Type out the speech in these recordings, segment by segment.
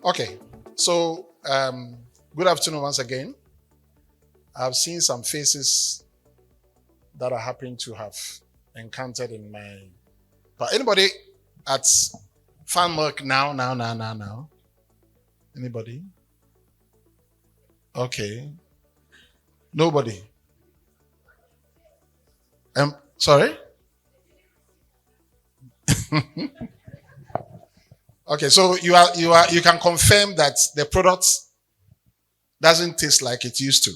Okay, so good afternoon once again. I've seen some faces that I happen to have encountered in my. But anybody at Farmwork now? Anybody? Okay, nobody. Sorry. Okay, so you can confirm that the product doesn't taste like it used to.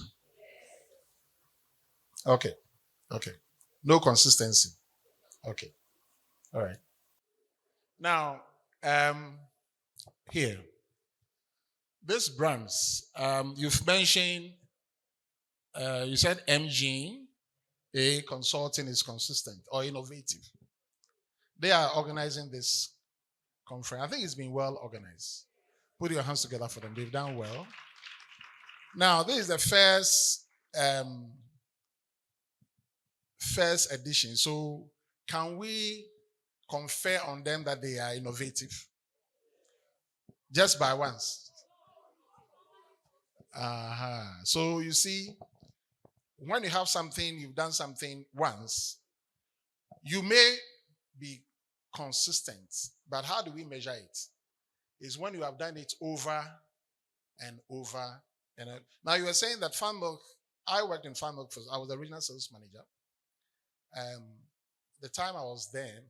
Okay, okay, no consistency. Okay, all right. Now, here, these brands, you've mentioned, you said MG, a consulting is consistent or innovative. They are organizing this conference. I think it's been well organized. Put your hands together for them. They've done well. Now, this is the first edition. So, can we confer on them that they are innovative? Just by once. So you see, when you have something, you've done something once, you may be consistent, but how do we measure it? Is when you have done it over and over and over. Now you were saying that Farm Milk, I worked in Farm Milk I was the regional sales manager. The time I was there,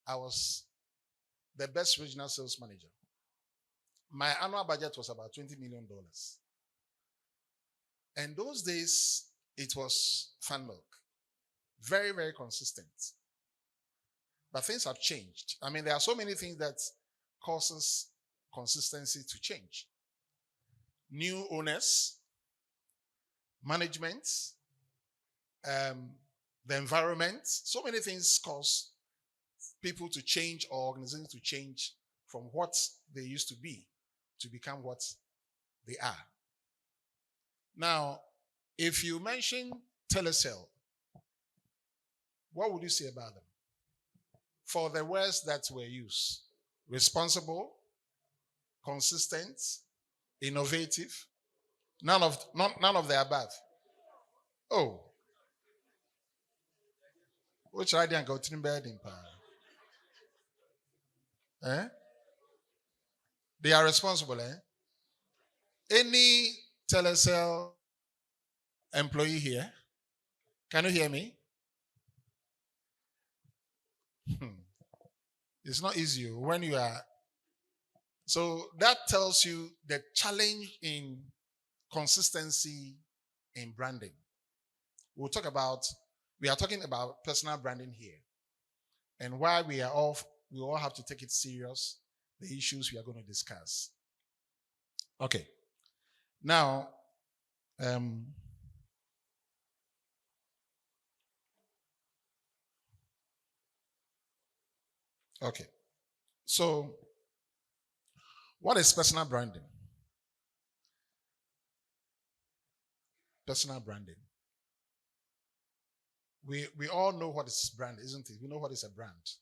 I was the best regional sales manager. My annual budget was about $20 million. And those days, it was Farm Milk. Very, very consistent. But things have changed. I mean, there are so many things that causes consistency to change. New owners, management, the environment, so many things cause people to change or organizations to change from what they used to be to become what they are. Now, if you mention Telecel, what would you say about them? For the words that were used: responsible, consistent, innovative. None of the above. Oh, which idea go to bed in power? They are responsible, Any Telecel employee here? Can you hear me? It's not easy when you are. So that tells you the challenge in consistency in branding. We are talking about personal branding here. And why we all have to take it serious, the issues we are going to discuss. Okay. Now, okay. So, what is personal branding? Personal branding. We all know what is brand, isn't it? We know what is a brand.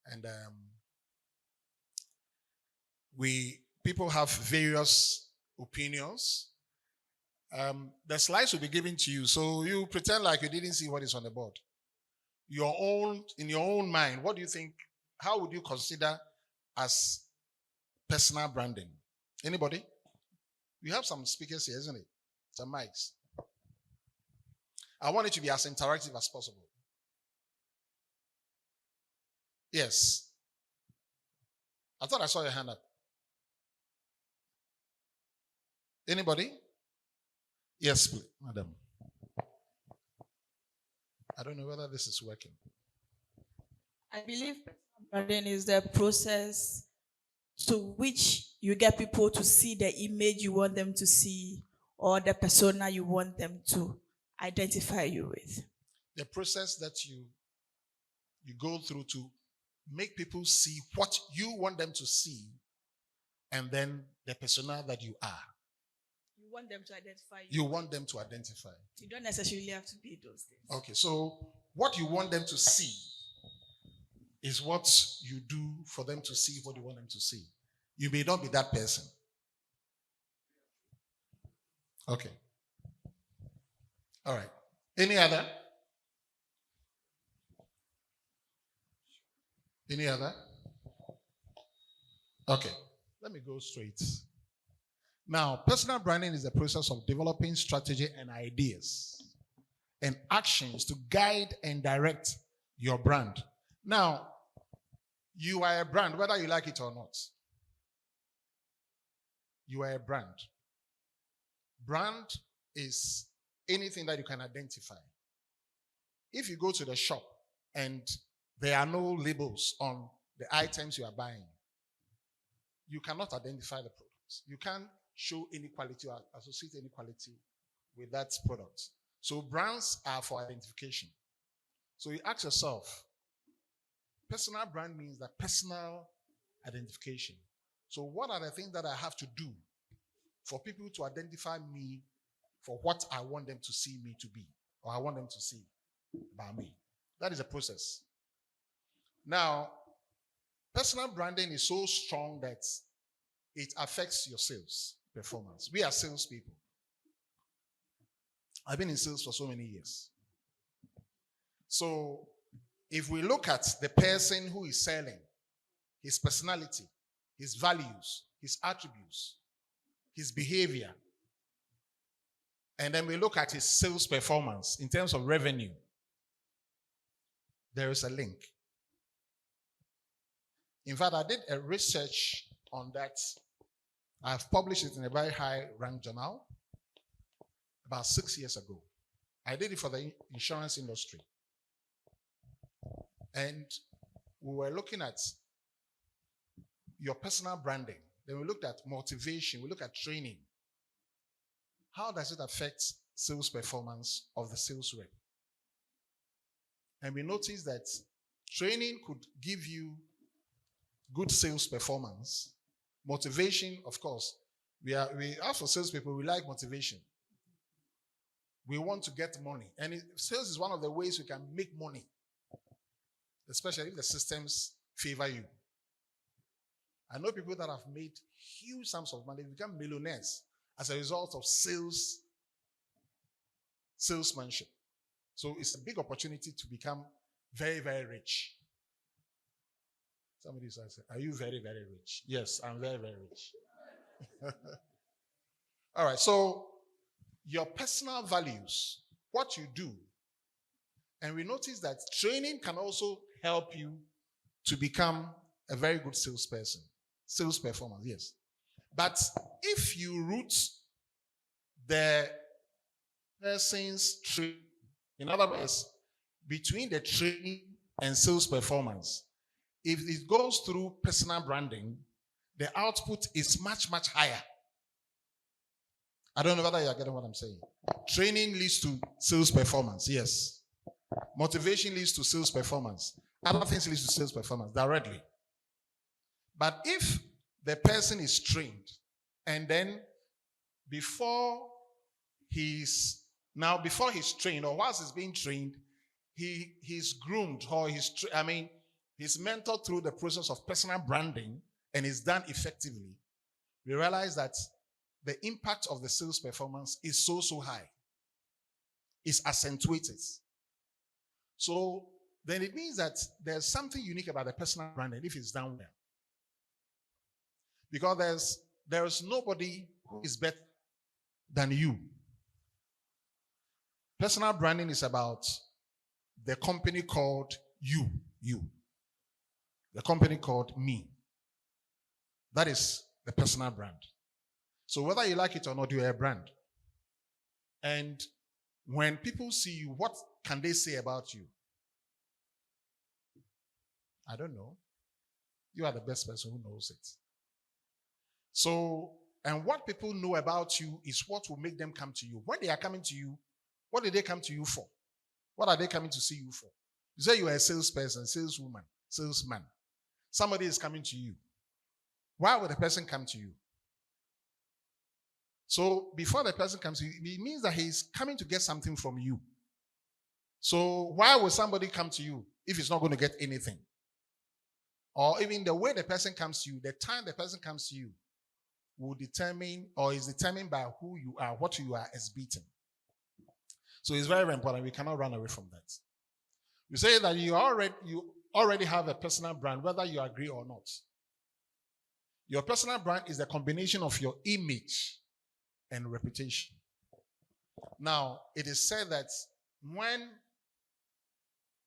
And people have various opinions. The slides will be given to you, so you pretend like you didn't see what is on the board. In your own mind, what do you think? How would you consider as personal branding? Anybody? We have some speakers here, isn't it? Some mics. I want it to be as interactive as possible. Yes. I thought I saw your hand up. Anybody? Yes, please, madam. I don't know whether this is working. I believe branding is the process to which you get people to see the image you want them to see or the persona you want them to identify you with. The process that you go through to make people see what you want them to see, and then the persona that you are. You want them to identify you. You want them to identify. You don't necessarily have to be those things. Okay, so what you want them to see is what you do for them to see what you want them to see. You may not be that person. Okay. All right. Any other? Any other? Okay. Let me go straight. Now, personal branding is the process of developing strategy and ideas and actions to guide and direct your brand. Now, you are a brand, whether you like it or not. You are a brand. Brand is anything that you can identify. If you go to the shop and there are no labels on the items you are buying, you cannot identify the products. You can't show any quality or associate any quality with that product. So brands are for identification. So you ask yourself, personal brand means that personal identification. So what are the things that I have to do for people to identify me for what I want them to see me to be, or I want them to see about me? That is a process. Now, personal branding is so strong that it affects your sales performance. We are salespeople. I've been in sales for so many years. So if we look at the person who is selling, his personality, his values, his attributes, his behavior, and then we look at his sales performance in terms of revenue, there is a link. In fact, I did a research on that. I've published it in a very high-ranked journal about 6 years ago. I did it for the insurance industry. And we were looking at your personal branding. Then we looked at motivation. We looked at training. How does it affect sales performance of the sales rep? And we noticed that training could give you good sales performance. Motivation, of course. We as for salespeople, we like motivation. We want to get money. And sales is one of the ways we can make money, especially if the systems favor you. I know people that have made huge sums of money, become millionaires as a result of salesmanship. So it's a big opportunity to become very, very rich. Somebody says, are you very, very rich? Yes, I'm very, very rich. All right, so your personal values, what you do, and we notice that training can also help you to become a very good salesperson. Sales performance, yes. But if you root the person's training, in other words, between the training and sales performance, if it goes through personal branding, the output is much, much higher. I don't know whether you are getting what I'm saying. Training leads to sales performance, yes. Motivation leads to sales performance. Other things lead to sales performance directly. But if the person is trained, and then before he's trained, or whilst he's being trained, he's groomed, or he's mentored through the process of personal branding, and is done effectively, we realize that the impact of the sales performance is so high. It's accentuated. So then it means that there's something unique about the personal branding if it's done well. Because there's nobody who is better than you. Personal branding is about the company called you. The company called me. That is the personal brand. So whether you like it or not, you're a brand. And when people see you, what can they say about you? I don't know. You are the best person who knows it. So, and what people know about you is what will make them come to you. When they are coming to you, what did they come to you for? What are they coming to see you for? You say you are a salesperson, saleswoman, salesman. Somebody is coming to you. Why would the person come to you? So before the person comes to you, it means that he's coming to get something from you. So why would somebody come to you if he's not going to get anything? or even the way the person comes to you, the time the person comes to you will determine or is determined by who you are, what you are exhibiting. So it's very, very important. We cannot run away from that. You say that you already have a personal brand, whether you agree or not. Your personal brand is the combination of your image and reputation. Now, it is said that when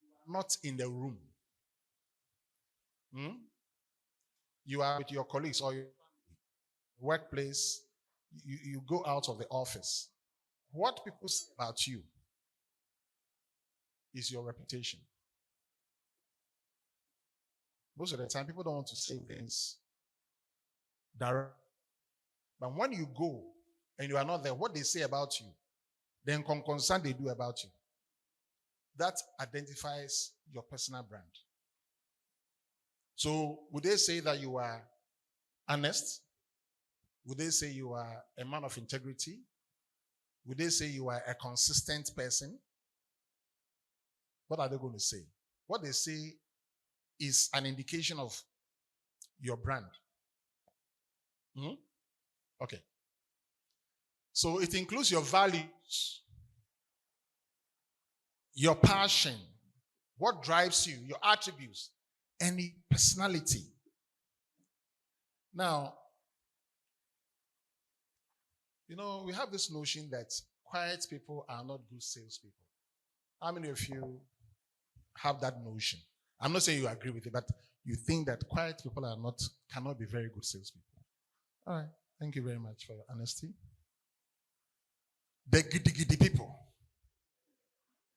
you're not in the room, you are with your colleagues or your workplace, you go out of the office. What people say about you is your reputation. Most of the time, people don't want to say things direct. But when you go and you are not there, what they say about you, then concern they do about you, that identifies your personal brand. So would they say that you are honest? Would they say you are a man of integrity? Would they say you are a consistent person? What are they going to say? What they say is an indication of your brand. Okay. So it includes your values, your passion, what drives you, your attributes, any personality. Now, we have this notion that quiet people are not good salespeople. How many of you have that notion? I'm not saying you agree with it, but you think that quiet people cannot be very good salespeople. All right. Thank you very much for your honesty. The giddy people,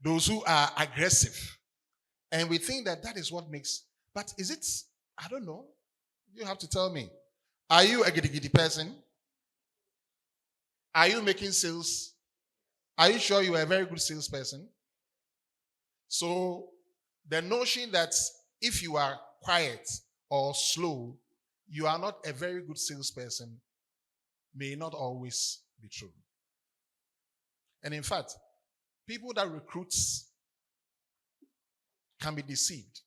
those who are aggressive, and we think that is what makes. But is it? I don't know. You have to tell me. Are you a giddy person? Are you making sales? Are you sure you are a very good salesperson? So the notion that if you are quiet or slow, you are not a very good salesperson may not always be true. And in fact, people that recruit can be deceived.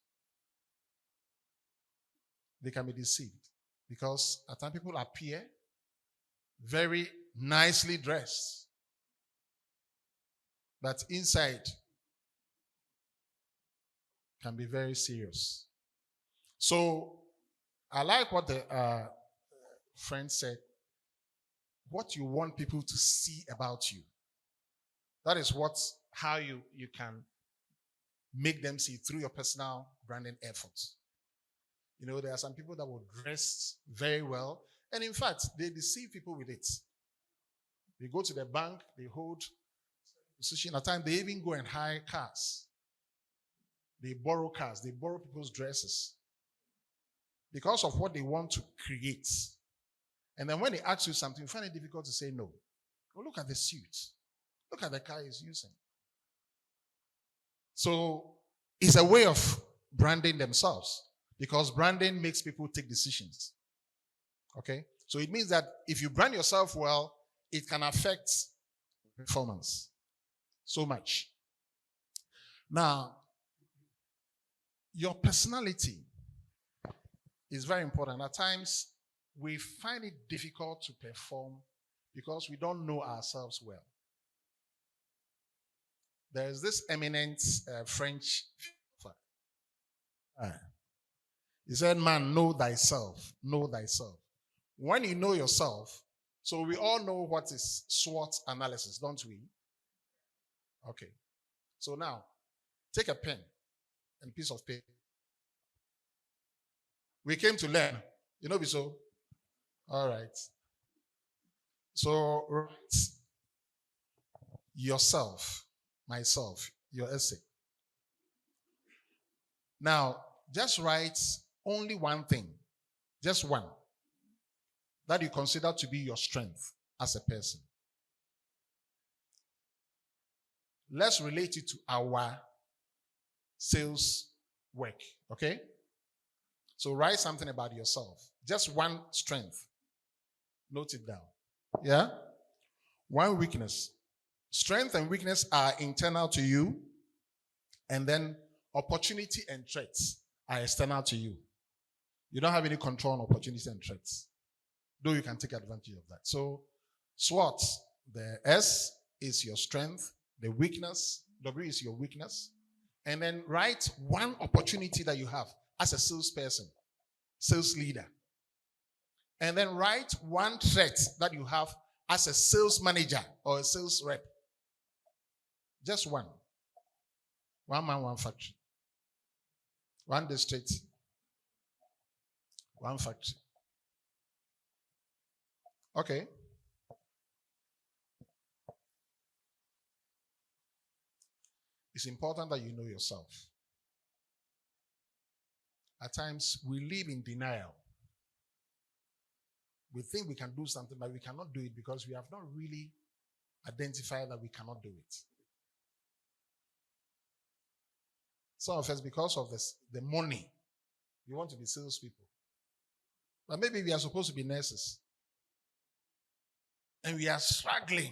They can be deceived because at times people appear very nicely dressed, but inside can be very serious. So I like what the friend said. What you want people to see about you. That is how you can make them see through your personal branding efforts. There are some people that will dress very well, and in fact, they deceive people with it. They go to the bank, they hold position. At times, they even go and hire cars. They borrow cars, they borrow people's dresses because of what they want to create. And then when they ask you something, you find it difficult to say no. Well, look at the suit. Look at the car he's using. So it's a way of branding themselves because branding makes people take decisions. Okay? So it means that if you brand yourself well, it can affect performance so much. Now, your personality is very important. At times, we find it difficult to perform because we don't know ourselves well. There is this eminent French philosopher. He said, man, know thyself, know thyself. When you know yourself, so we all know what is SWOT analysis, don't we? Okay. So now, take a pen and piece of paper. We came to learn. So? All right. So write yourself, myself, your essay. Now, just write only one thing, just one, that you consider to be your strength as a person. Let's relate it to our sales work, okay? So write something about yourself, just one strength. Note it down. Yeah? One weakness. Strength and weakness are internal to you, and then opportunity and threats are external to you. You don't have any control on opportunities and threats, though you can take advantage of that. So, SWOT, the S is your strength, the weakness, W is your weakness, and then write one opportunity that you have as a salesperson, sales leader, and then write one threat that you have as a sales manager or a sales rep. Just one. One man, one factory. One district, one factory. Okay. It's important that you know yourself. At times, we live in denial. We think we can do something, but we cannot do it because we have not really identified that we cannot do it. Some of us, because of this, the money, we want to be salespeople. But maybe we are supposed to be nurses. And we are struggling.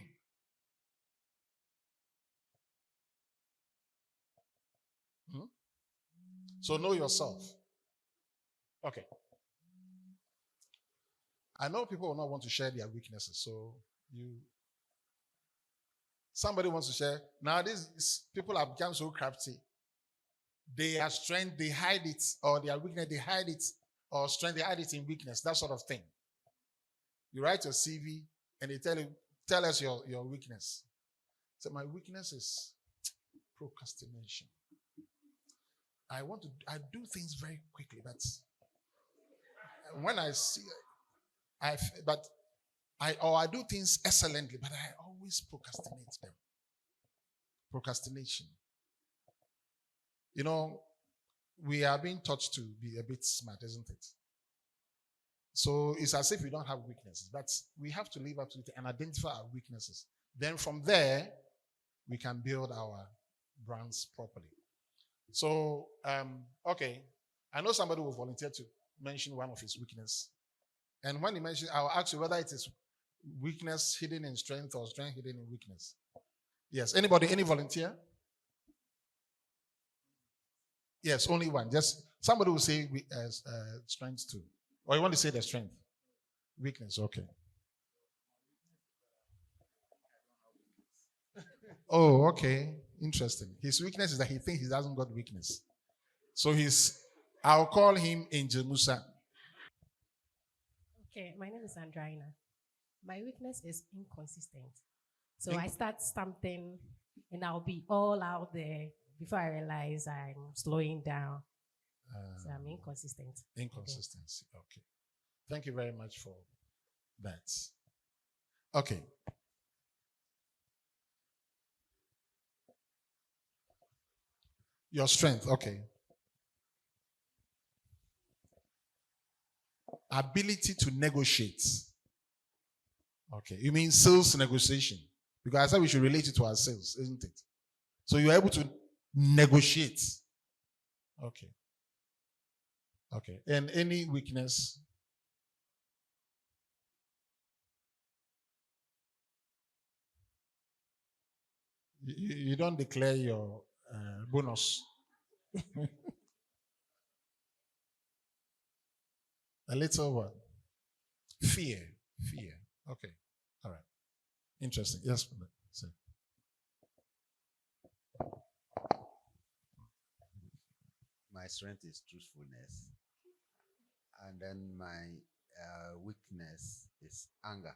So know yourself. Okay. I know people will not want to share their weaknesses, so somebody wants to share. Now people have become so crafty. Their strength, they hide it, or their weakness, they hide it, or strength, they hide it in weakness, that sort of thing. You write your CV and they tell us your weakness. So my weakness is procrastination. I do things very quickly, but when I do things excellently, but I always procrastinate them. Procrastination. You know, we are being taught to be a bit smart, isn't it? So it's as if we don't have weaknesses, but we have to live up to it and identify our weaknesses. Then from there, we can build our brands properly. So, okay, I know somebody will volunteer to mention one of his weaknesses. And when he mentions, I'll ask you whether it is weakness hidden in strength or strength hidden in weakness. Yes, anybody, any volunteer? Yes, only one. Just somebody will say strength too. Or you want to say the strength? Weakness, okay. Oh, okay. Interesting. His weakness is that he thinks he hasn't got weakness. So I'll call him Angel Musa. Okay, my name is Andraina. My weakness is inconsistent. So I start something and I'll be all out there before I realize I'm slowing down. So I'm inconsistent. Inconsistency. Okay. Thank you very much for that. Okay. Your strength. Okay. Ability to negotiate. Okay. You mean sales negotiation? Because I said we should relate it to our sales, isn't it? So you're able to negotiate. Okay. Okay. And any weakness? You don't declare your bonus. A little what? Fear. Fear. Okay. All right. Interesting. Yes. Sir. My strength is truthfulness. And then my weakness is anger.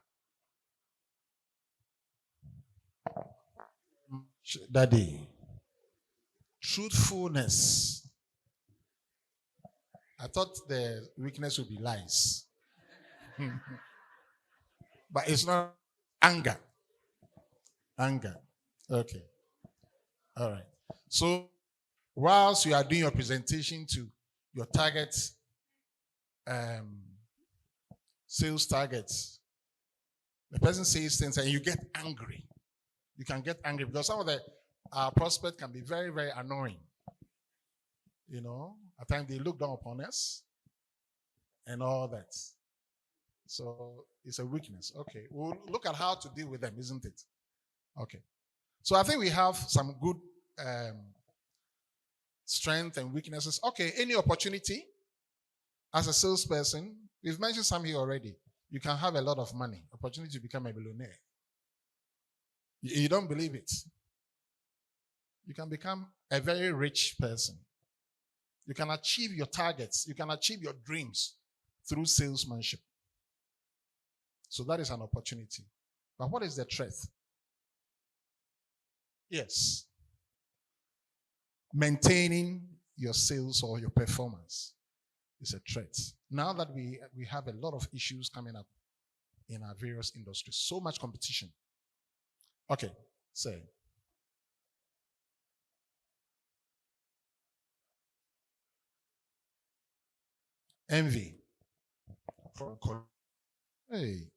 Daddy, truthfulness. I thought the weakness would be lies. But it's not anger. Anger. Okay. All right. So, whilst you are doing your presentation to your targets, sales targets, the person says things and you get angry. You can get angry because some of our prospects can be very, very annoying. You know, at times they look down upon us and all that. So it's a weakness. Okay. We'll look at how to deal with them, isn't it? Okay. So I think we have some good strength and weaknesses. Okay. Any opportunity? as a salesperson, we've mentioned some here already. You can have a lot of money, opportunity to become a billionaire. You don't believe it. You can become a very rich person. You can achieve your targets. You can achieve your dreams through salesmanship. So that is an opportunity. But what is the threat? Yes. Maintaining your sales or your performance is a threat. Now that we have a lot of issues coming up in our various industries, so much competition. Okay, say. Envy. Hey.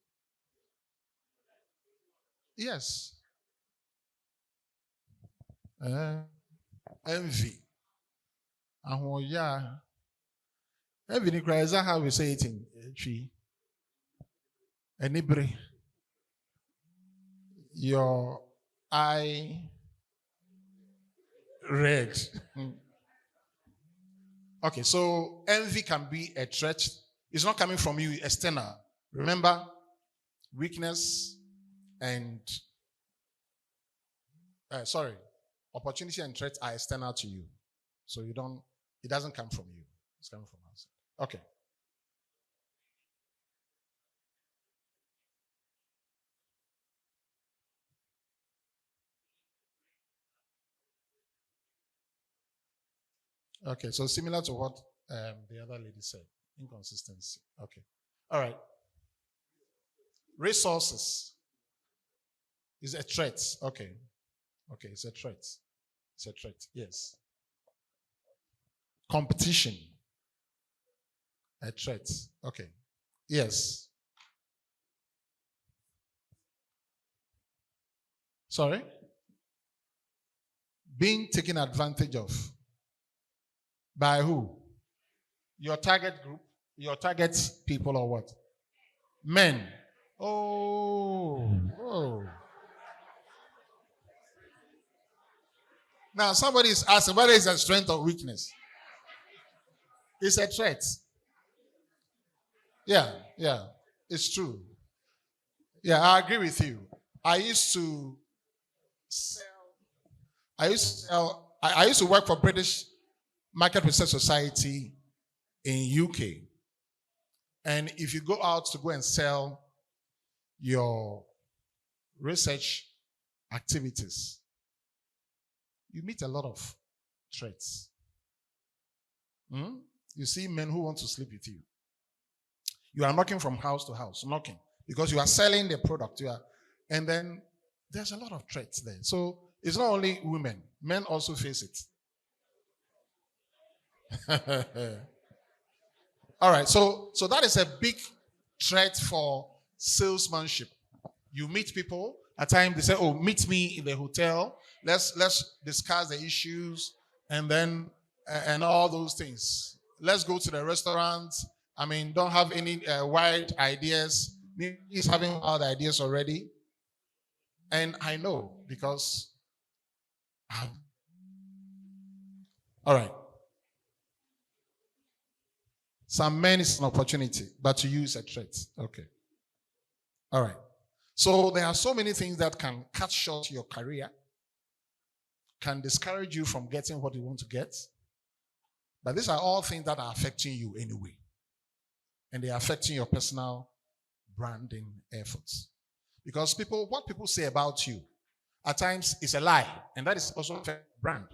Yes. Envy. Yeah. Envy, is that how we say it in tree? Anybody? Your eye red. Okay, so envy can be a threat. It's not coming from you, external. Remember, weakness and opportunity and threat are external to you. So it doesn't come from you. It's coming from outside. Okay. Okay, so similar to what the other lady said, inconsistency. Okay. All right. Resources is a threat. Okay. Okay, it's a threat. It's a threat, yes. Competition, a threat. Okay. Yes. Sorry? Being taken advantage of. By who? Your target group? Your target people or what? Men. Oh. Now somebody is asking, what is a strength or weakness? It's a threat. Yeah. It's true. Yeah, I agree with you. I used to work for British Market Research Society in UK. And if you go out to go and sell your research activities, you meet a lot of threats. You see men who want to sleep with you. You are knocking from house to house, knocking, because you are selling the product. And then there's a lot of threats there. So it's not only women, men also face it. All right, so that is a big threat for salesmanship. You meet people, at times they say, oh, meet me in the hotel, let's discuss the issues, and all those things. Let's go to the restaurant. I mean, don't have any wild ideas. He's having wild ideas already. And I know because all right. Some men is an opportunity, but to you is a threat. Okay. All right. So there are so many things that can cut short your career, can discourage you from getting what you want to get. But these are all things that are affecting you anyway. And they are affecting your personal branding efforts. Because what people say about you, at times is a lie. And that is also a brand.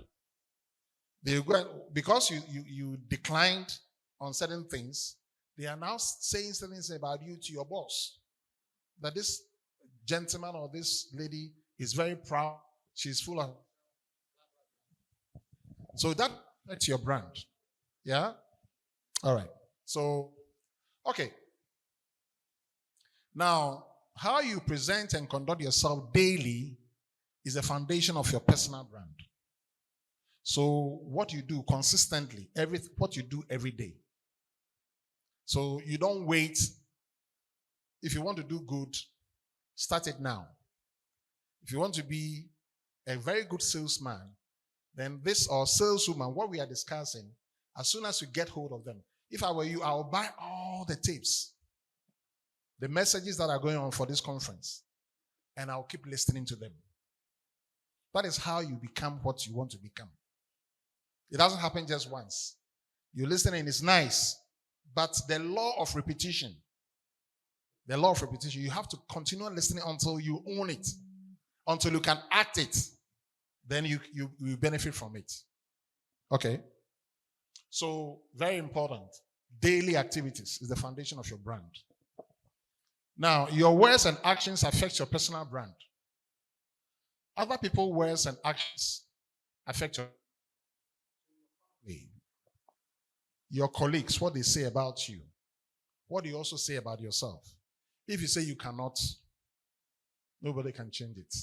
Because you declined on certain things, they are now saying certain things about you to your boss. That this gentleman or this lady is very proud. She's full of. So that's your brand. Yeah? All right. So, okay. Now, how you present and conduct yourself daily is the foundation of your personal brand. So, what you do consistently, what you do every day. So, you don't wait. If you want to do good, start it now. If you want to be a very good salesman, then this or saleswoman, what we are discussing, as soon as you get hold of them, If I were you, I would buy all the tapes, the messages that are going on for this conference, and I'll keep listening to them. That is how you become what you want to become. It doesn't happen just once. You listen and it's nice, but the law of repetition, you have to continue listening until you own it, until you can act it. Then you benefit from it. Okay? So, very important. Daily activities is the foundation of your brand. Now, your words and actions affect your personal brand. Other people's words and actions affect your colleagues, what they say about you. What do you also say about yourself? If you say you cannot, nobody can change it.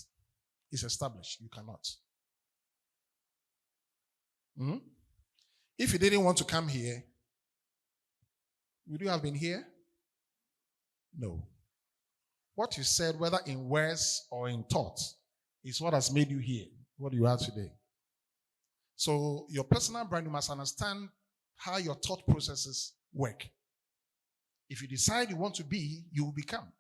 It's established. You cannot. If you didn't want to come here, would you have been here? No. What you said, whether in words or in thought, is what has made you here, what you are today. So your personal brand, you must understand how your thought processes work. If you decide you want to be, you will become.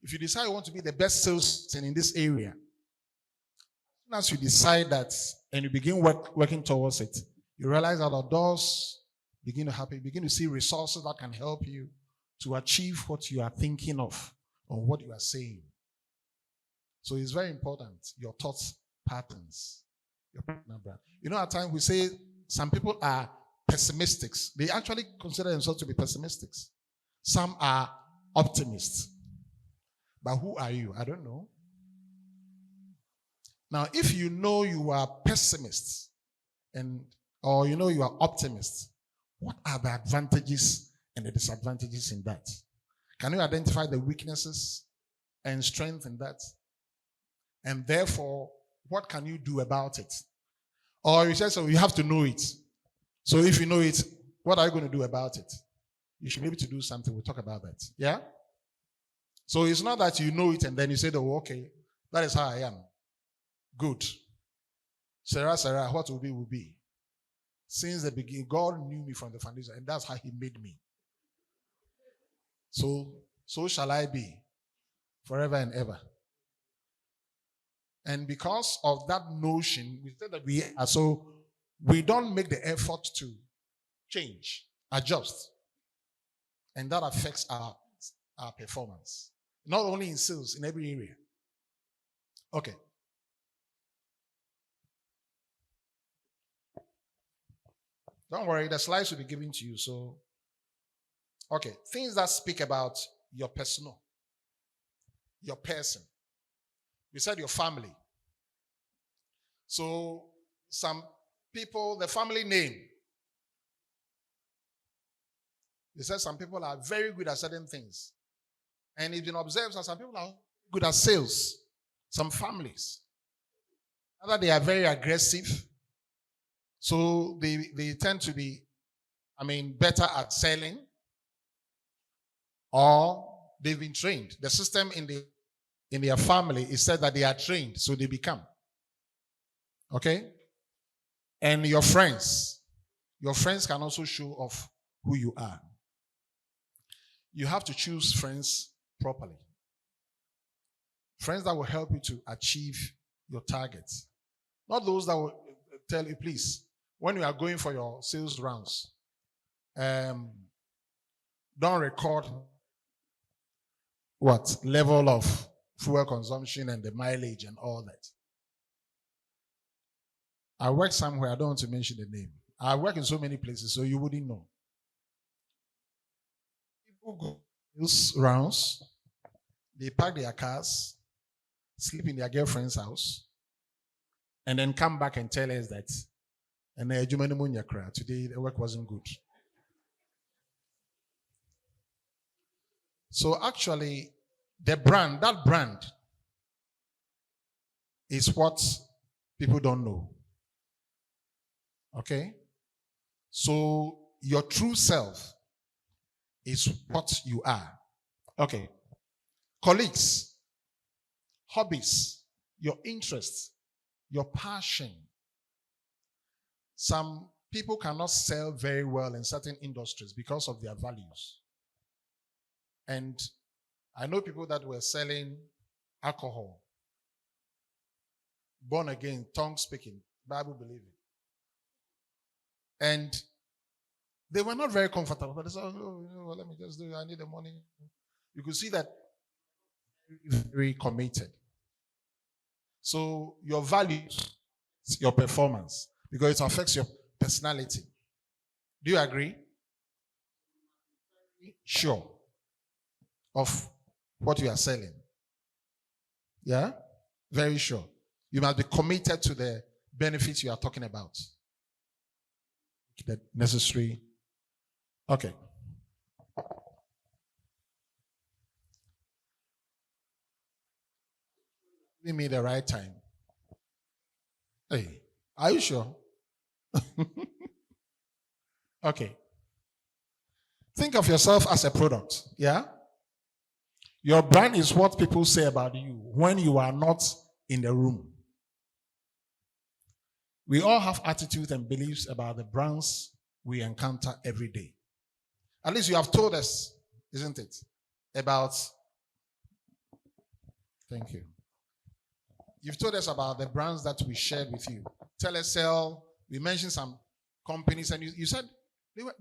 If you decide you want to be the best salesperson in this area, as soon as you decide that and you begin working towards it, you realize that the doors begin to happen. You begin to see resources that can help you to achieve what you are thinking of or what you are saying. So it's very important, your thoughts patterns, your personal brand. You know, at times we say some people are pessimists. They actually consider themselves to be pessimists. Some are optimists. But who are you? I don't know. Now, if you know you are pessimists or you know you are optimists, what are the advantages and the disadvantages in that? Can you identify the weaknesses and strength in that? And therefore, what can you do about it? Or you say, so you have to know it. So if you know it, what are you going to do about it? You should be able to do something. We'll talk about that. Yeah? So it's not that you know it and then you say, oh, okay, that is how I am. Good. Sarah, what will be, will be. Since the beginning, God knew me from the foundation, and that's how He made me. So shall I be forever and ever. And because of that notion, we said that we don't make the effort to change, adjust. And that affects our performance. Not only in sales, in every area. Okay. Don't worry, the slides will be given to you. So, okay. Things that speak about your personal, your person. We said your family. So, some people, the family name. They said some people are very good at certain things. And it's been observed that some people are good at sales. Some families. Either they are very aggressive. So they tend to be, better at selling. Or they've been trained. The system in their family is said that they are trained, so they become. Okay? And your friends can also show off who you are. You have to choose friends properly. Friends that will help you to achieve your targets. Not those that will tell you, please, when you are going for your sales rounds, don't record what level of fuel consumption and the mileage and all that. I work somewhere, I don't want to mention the name. I work in so many places, so you wouldn't know. People go those rounds, they park their cars, sleep in their girlfriend's house, and then come back and tell us that today the work wasn't good. So actually, that brand is what people don't know. Okay? So your true self is what you are. Okay. Colleagues, hobbies, your interests, your passion. Some people cannot sell very well in certain industries because of their values. And I know people that were selling alcohol, born again, tongue speaking, Bible believing. And they were not very comfortable, but they said, oh, let me just do it. I need the money. You could see that very committed. So your values, your performance, because it affects your personality. Do you agree? Sure of what you are selling. Yeah? Very sure. You must be committed to the benefits you are talking about. The necessary. Okay. Give me the right time. Hey, are you sure? Okay. Think of yourself as a product. Yeah? Your brand is what people say about you when you are not in the room. We all have attitudes and beliefs about the brands we encounter every day. At least you have told us, isn't it? About, thank you. You've told us about the brands that we shared with you. Telecel, we mentioned some companies, and you said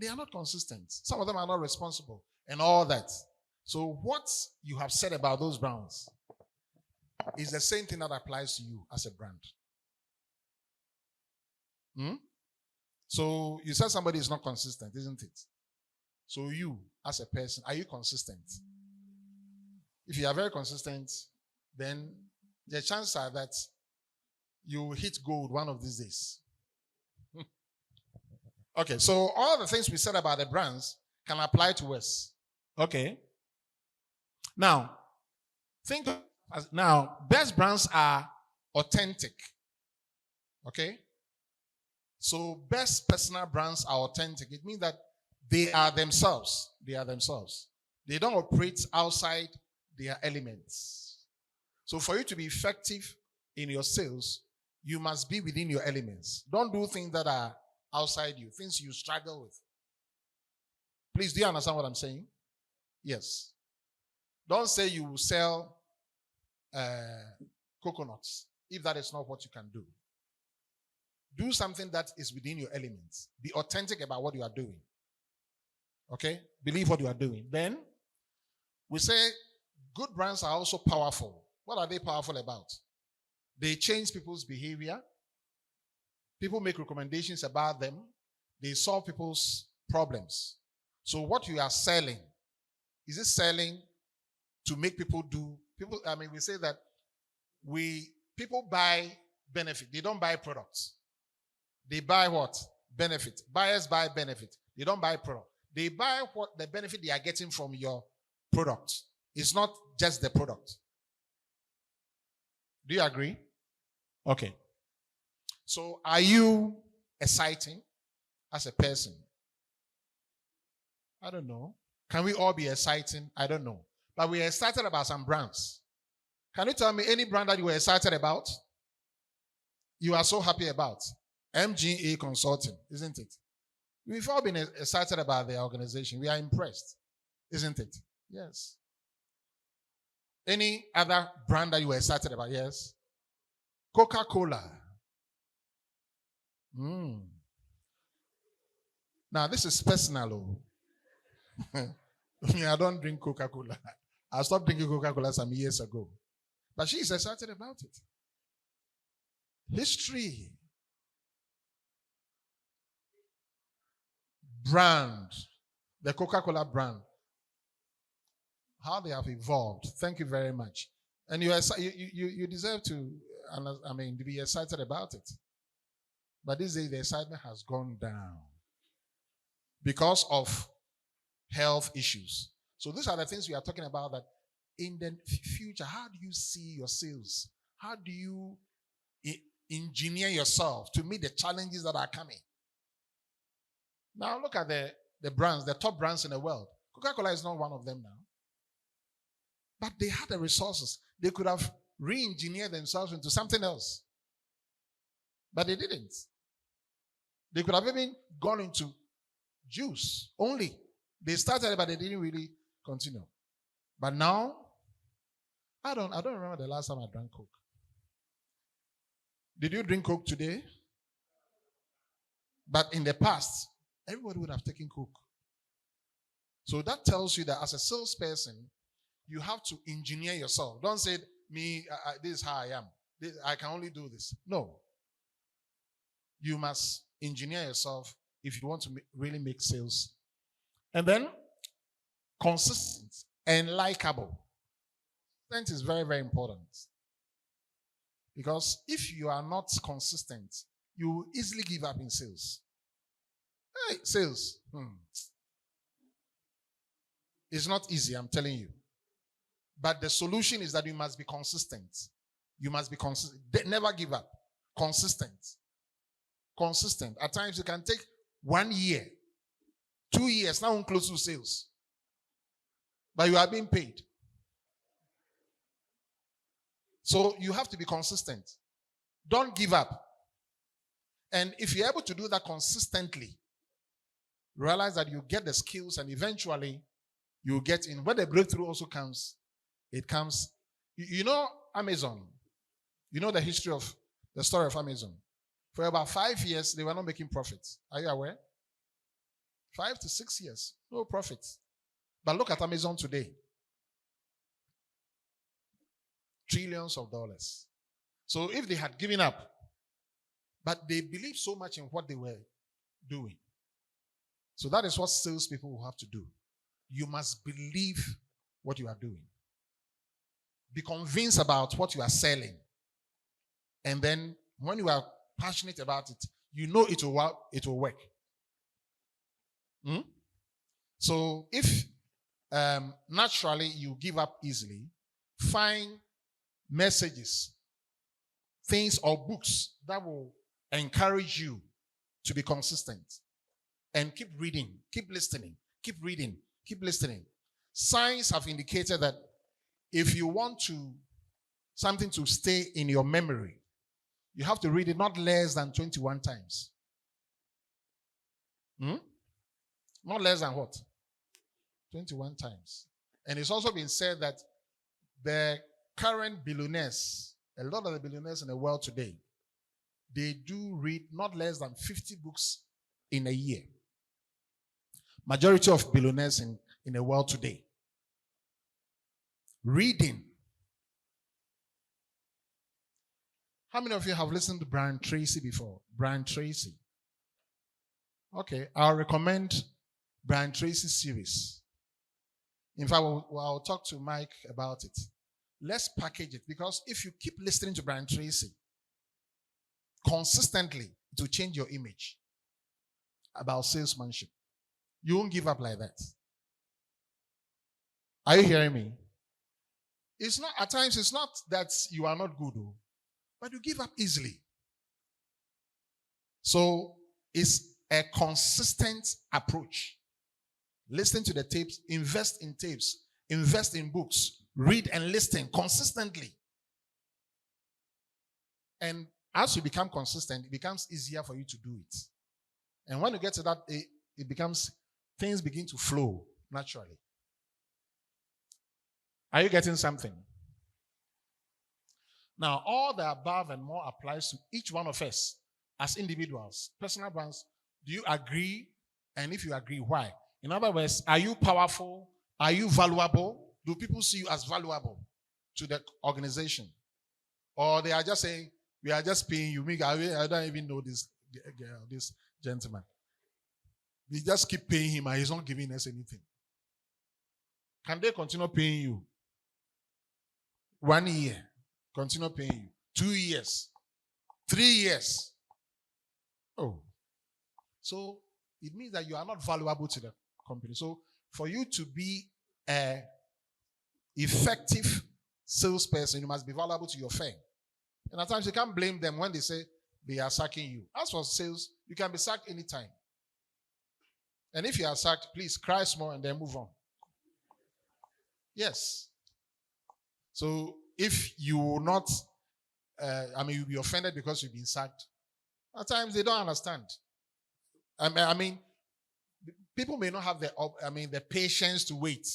they are not consistent. Some of them are not responsible, and all that. So what you have said about those brands is the same thing that applies to you as a brand. So you said somebody is not consistent, isn't it? So you, as a person, are you consistent? If you are very consistent, then the chances are that you will hit gold one of these days. Okay, so all the things we said about the brands can apply to us. Okay. Now, best brands are authentic. Okay? So best personal brands are authentic. It means that they are themselves. They are themselves. They don't operate outside their elements. So for you to be effective in your sales, you must be within your elements. Don't do things that are outside you, things you struggle with. Please, do you understand what I'm saying? Yes. Don't say you will sell coconuts if that is not what you can do. Do something that is within your elements. Be authentic about what you are doing. Okay? Believe what you are doing. Then, we say good brands are also powerful. What are they powerful about? They change people's behavior. People make recommendations about them. They solve people's problems. So what you are selling, is it selling to make people do? We say that people buy benefit. They don't buy products. They buy what? Benefit. Buyers buy benefit. They don't buy product. They buy what the benefit they are getting from your product. It's not just the product. Do you agree? Okay. So are you exciting as a person? I don't know. Can we all be exciting? I don't know. But we are excited about some brands. Can you tell me any brand that you were excited about? You are so happy about? MGA Consulting, isn't it? We've all been excited about their organization. We are impressed, isn't it? Yes. Any other brand that you were excited about? Yes. Coca-Cola. Now, this is personal. I don't drink Coca-Cola. I stopped drinking Coca-Cola some years ago. But she's excited about it. History. Brand. The Coca-Cola brand. How they have evolved. Thank you very much. And you deserve to be excited about it. But these days the excitement has gone down because of health issues. So these are the things we are talking about, that in the future, how do you see your sales? How do you engineer yourself to meet the challenges that are coming? Now look at the brands, the top brands in the world. Coca-Cola is not one of them now. But they had the resources. They could have re-engineered themselves into something else. But they didn't. They could have even gone into juice only. They started, but they didn't really continue. But now, I don't remember the last time I drank Coke. Did you drink Coke today? But in the past, everybody would have taken Coke. So that tells you that as a salesperson, you have to engineer yourself. Don't say, me, this is how I am. I can only do this. No. You must engineer yourself if you want to really make sales. And then, consistent and likable. Consistent is very, very important. Because if you are not consistent, you will easily give up in sales. Hey, sales. It's not easy, I'm telling you. But the solution is that you must be consistent. You must be consistent. Never give up. Consistent. Consistent. At times it can take 1 year, 2 years, now close to sales. But you are being paid. So you have to be consistent. Don't give up. And if you're able to do that consistently, realize that you get the skills and eventually you get in. When the breakthrough also comes, it comes. You know Amazon. You know the history of the story of Amazon. For about 5 years, they were not making profits. Are you aware? 5 to 6 years, no profits. But look at Amazon today. Trillions of dollars. So if they had given up, but they believed so much in what they were doing. So that is what salespeople will have to do. You must believe what you are doing. Be convinced about what you are selling. And then when you are passionate about it, you know it will work. So if naturally you give up easily, find messages, things or books that will encourage you to be consistent. And keep reading, keep listening, keep reading, keep listening. Science have indicated that if you want something to stay in your memory, you have to read it not less than 21 times. Not less than what? 21 times. And it's also been said that the current billionaires, a lot of the billionaires in the world today, they do read not less than 50 books in a year. Majority of billionaires in the world today. Reading. How many of you have listened to Brian Tracy before? Brian Tracy. Okay, I'll recommend Brian Tracy's series. In fact, I'll talk to Mike about it. Let's package it, because if you keep listening to Brian Tracy consistently, it will change your image about salesmanship. You won't give up like that. Are you hearing me? It's not, at times, it's not that you are not good, but you give up easily. So it's a consistent approach. Listen to the tapes, invest in tapes, invest in books, read and listen consistently. And as you become consistent, it becomes easier for you to do it. And when you get to that, it becomes, things begin to flow naturally. Are you getting something? Now, all the above and more applies to each one of us as individuals, personal brands. Do you agree? And if you agree, why? In other words, are you powerful? Are you valuable? Do people see you as valuable to the organization? Or they are just saying, we are just paying you. I don't even know this girl, this gentleman. We just keep paying him and he's not giving us anything. Can they continue paying you? 1 year, continue paying you. 2 years, 3 years. Oh. So it means that you are not valuable to the company. So for you to be an effective salesperson, you must be valuable to your firm. And at times you can't blame them when they say they are sacking you. As for sales, you can be sacked anytime. And if you are sacked, please cry small and then move on. Yes. So if you will not, you'll be offended because you've been sacked. At times they don't understand. I mean, people may not have the patience to wait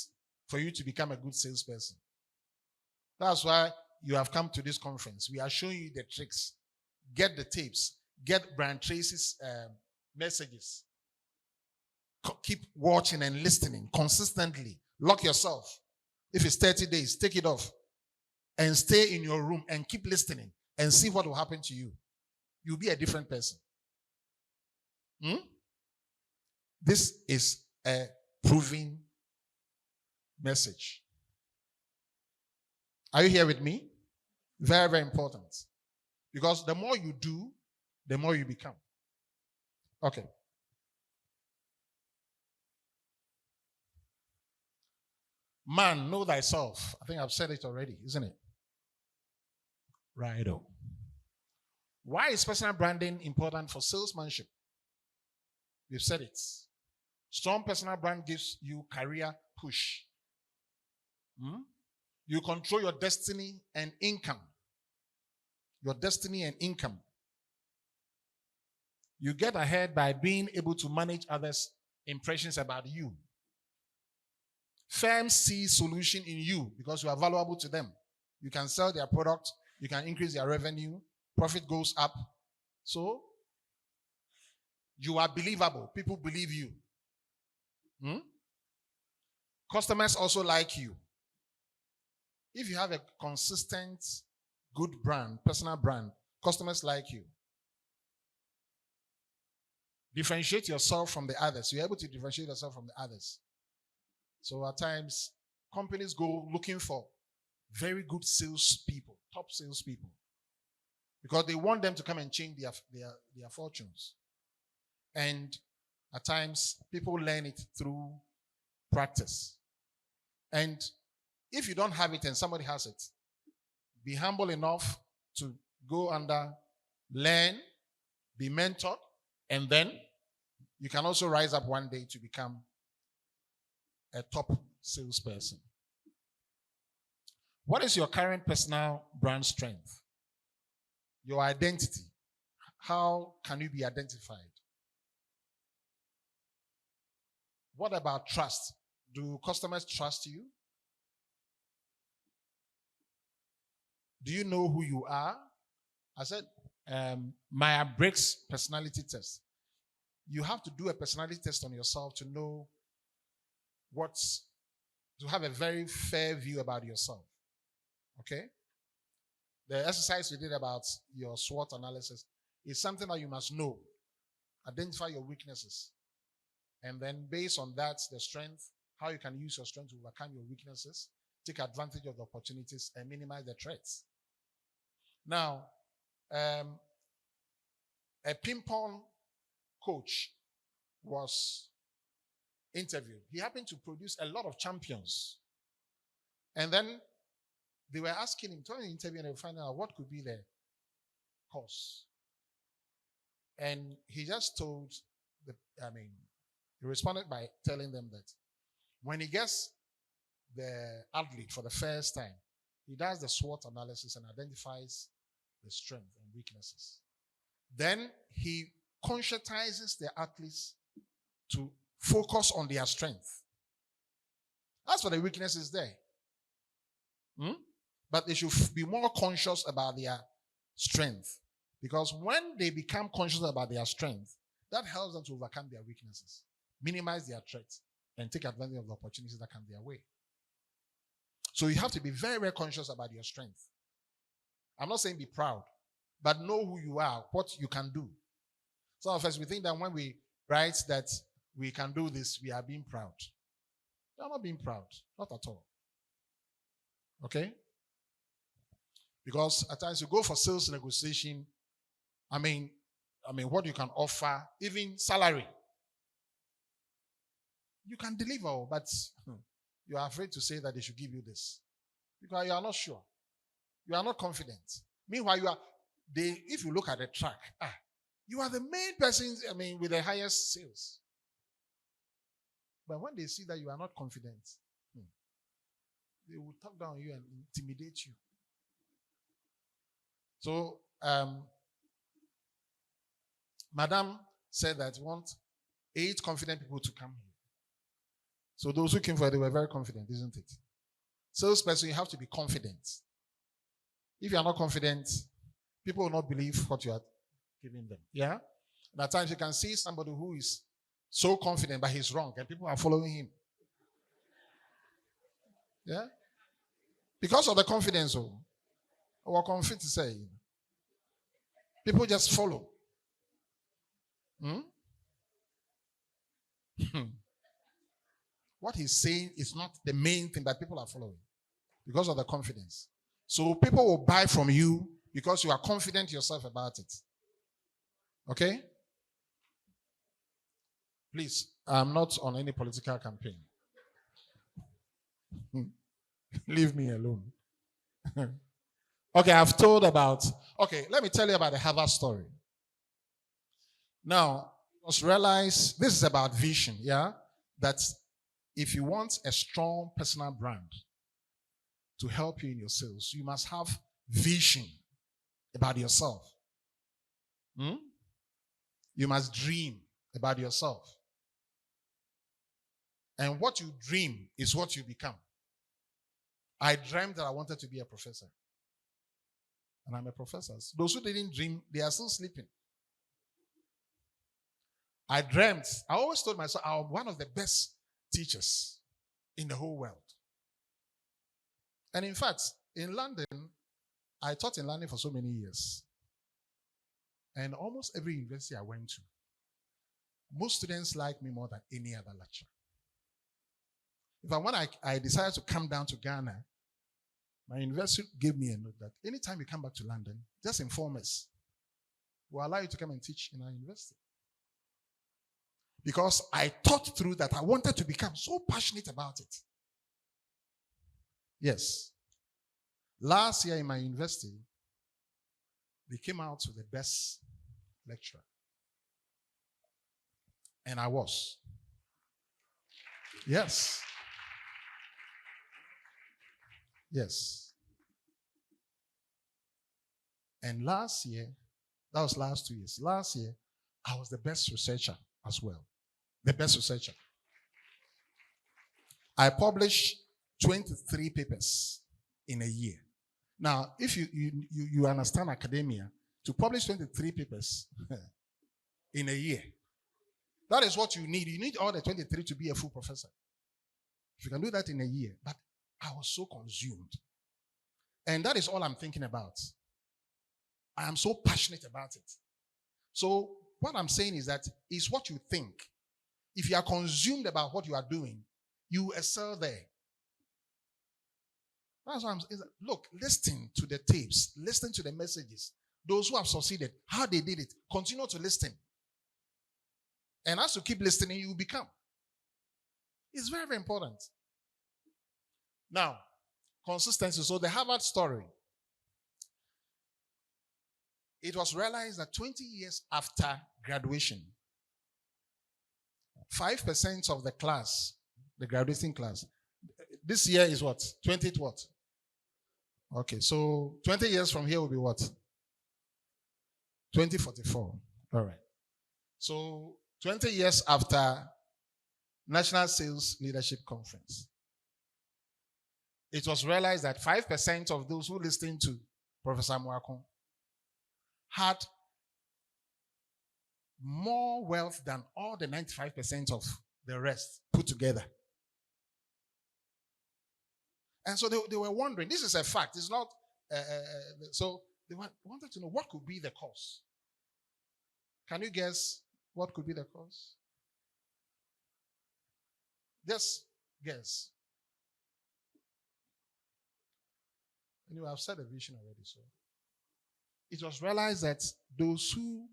for you to become a good salesperson. That's why you have come to this conference. We are showing you the tricks. Get the tapes. Get Brian Tracy's messages. Keep watching and listening consistently. Lock yourself. If it's 30 days, take it off and stay in your room and keep listening and see what will happen to you. You'll be a different person. This is a proven message. Are you here with me? Very, very important. Because the more you do, the more you become. Okay. Man, know thyself. I think I've said it already, isn't it? Righto. Why is personal branding important for salesmanship? We've said it. Strong personal brand gives you career push. You control your destiny and income. Your destiny and income. You get ahead by being able to manage others' impressions about you. Firms see solution in you because you are valuable to them. You can sell their product. You can increase their revenue. Profit goes up. So, you are believable. People believe you. Customers also like you. If you have a consistent, good brand, personal brand, customers like you. Differentiate yourself from the others. You're able to differentiate yourself from the others. So at times, companies go looking for very good salespeople, top salespeople, because they want them to come and change their fortunes. And at times, people learn it through practice. And if you don't have it and somebody has it, be humble enough to go under, learn, be mentored, and then you can also rise up one day to become a top salesperson. What is your current personal brand strength? Your identity. How can you be identified? What about trust? Do customers trust you? Do you know who you are? I said, Maya Briggs personality test. You have to do a personality test on yourself to know to have a very fair view about yourself. Okay? The exercise we did about your SWOT analysis is something that you must know. Identify your weaknesses. And then based on that, the strength, how you can use your strength to overcome your weaknesses, take advantage of the opportunities, and minimize the threats. Now, a ping pong coach was interviewed. He happened to produce a lot of champions. And then they were asking him, during the interview, and they were finding out what could be the cause. And he just told he responded by telling them that when he gets the athlete for the first time, he does the SWOT analysis and identifies the strengths and weaknesses. Then he conscientizes the athletes to focus on their strength. That's what the weakness is there. But they should be more conscious about their strength. Because when they become conscious about their strength, that helps them to overcome their weaknesses, minimize their threats, and take advantage of the opportunities that come their way. So you have to be very, very conscious about your strength. I'm not saying be proud, but know who you are, what you can do. Some of us, we think that when we write that we can do this, we are being proud. We are not being proud. Not at all. Okay? Because at times you go for sales negotiation, what you can offer, even salary. You can deliver, but you are afraid to say that they should give you this. Because you are not sure. You are not confident. Meanwhile, if you look at the track, you are the main person, with the highest sales. But when they see that you are not confident, they will talk down on you and intimidate you. So, Madam said that 8 confident people to come here. So those who came for it, they were very confident, isn't it? Salesperson, you have to be confident. If you are not confident, people will not believe what you are giving them. Yeah? And at times you can see somebody who is so confident, but he's wrong, and people are following him. Yeah? Because of the confidence, or confident to say, people just follow. What he's saying is not the main thing that people are following because of the confidence. So people will buy from you because you are confident yourself about it. Okay? Please, I'm not on any political campaign. Leave me alone. Okay, let me tell you about the Harvard story. Now, you must realize this is about vision, yeah? That if you want a strong personal brand to help you in your sales, you must have vision about yourself. You must dream about yourself. And what you dream is what you become. I dreamed that I wanted to be a professor. And I'm a professor. Those who didn't dream, they are still sleeping. I always told myself I'm one of the best teachers in the whole world. And in fact, in London, I taught in London for so many years. And almost every university I went to, most students like me more than any other lecturer. In fact, when I decided to come down to Ghana, my university gave me a note that anytime you come back to London, just inform us. We'll allow you to come and teach in our university. Because I thought through that I wanted to become so passionate about it. Yes. Last year in my university, they came out with the best lecturer. And I was. Yes. Yes. And last year, that was last 2 years. Last year, I was the best researcher as well. The best researcher. I published 23 papers in a year. Now, if you understand academia, to publish 23 papers in a year, that is what you need. You need all the 23 to be a full professor. If you can do that in a year. But I was so consumed. And that is all I'm thinking about. I am so passionate about it. So what I'm saying is that it's what you think. If you are consumed about what you are doing, you excel there. That's why look, listen to the tapes, listen to the messages. Those who have succeeded, how they did it, continue to listen. And as you keep listening, you become. It's very, very important. Now, consistency. So the Harvard story. It was realized that 20 years after graduation, 5% of the class, the graduating class, this year is what? 20 what? Okay, so 20 years from here will be what? 2044. All right. So 20 years after National Sales Leadership Conference, it was realized that 5% of those who listened to Professor Amoako had more wealth than all the 95% of the rest put together. And so they were wondering, this is a fact, it's not, so they wanted to know what could be the cause. Can you guess what could be the cause? Just guess. Anyway, I've said the vision already, so. It was realized that those who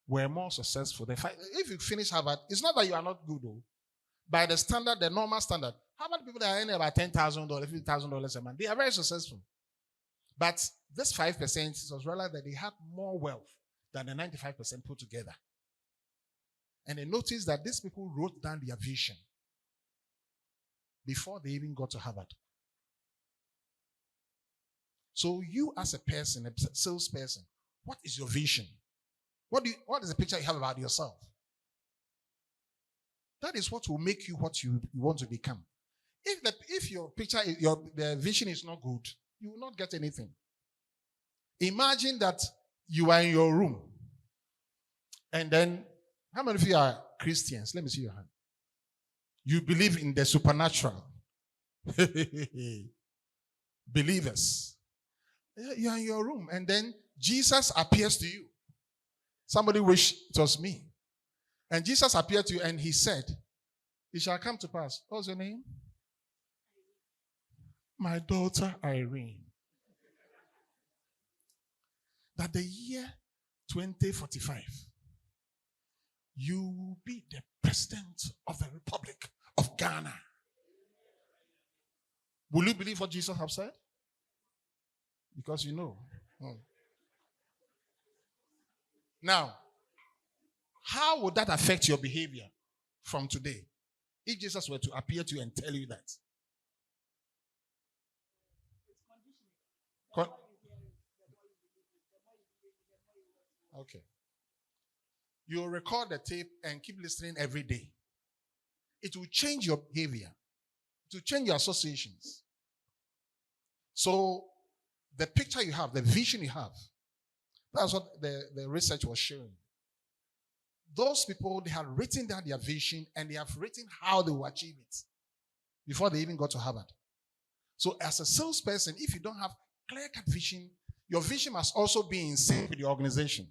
were more successful, if you finish Harvard, it's not that you are not good, though. By the standard, the normal standard, Harvard people that are earning about $10,000, $50,000 a month, they are very successful. But this 5%, it was realized that they had more wealth than the 95% put together. And they noticed that these people wrote down their vision before they even got to Harvard. So you as a person, a salesperson, what is your vision? What is the picture you have about yourself? That is what will make you what you want to become. If your picture, the vision is not good, you will not get anything. Imagine that you are in your room, and then how many of you are Christians? Let me see your hand. You believe in the supernatural. Believers. You are in your room, and then Jesus appears to you. Somebody wish it was me. And Jesus appeared to you, and he said, it shall come to pass. What's your name? My daughter Irene. That the year 2045, you will be the president of the Republic of Ghana. Will you believe what Jesus has said? Because you know. Now, how would that affect your behavior from today? If Jesus were to appear to you and tell you that. Okay. You'll record the tape and keep listening every day. It will change your behavior. It will change your associations. So, the picture you have, the vision you have, that's what the research was showing. Those people, they had written down their vision and they have written how they will achieve it before they even got to Harvard. So as a salesperson, if you don't have clear-cut vision, your vision must also be in sync with the organization.